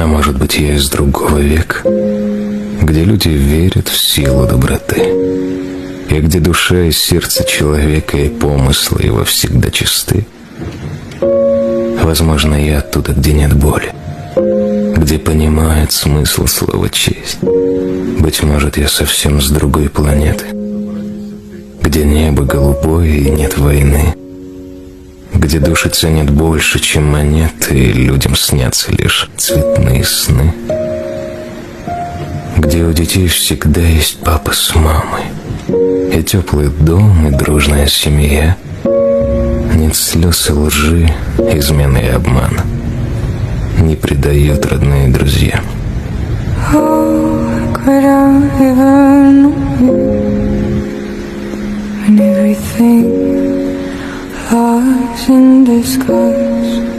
А может быть, я из другого века, где люди верят в силу доброты, и где душа и сердце человека и помыслы его всегда чисты. Возможно, я оттуда, где нет боли, где понимают смысл слова «честь». Быть может, я совсем с другой планеты, где небо голубое и нет войны, где души ценят больше, чем монеты, и людям снятся лишь цветные сны, где у детей всегда есть папа с мамой, и теплый дом, и дружная семья. Нет слез и лжи, измены и обмана, не предают родные друзья. Everything lies in disguise.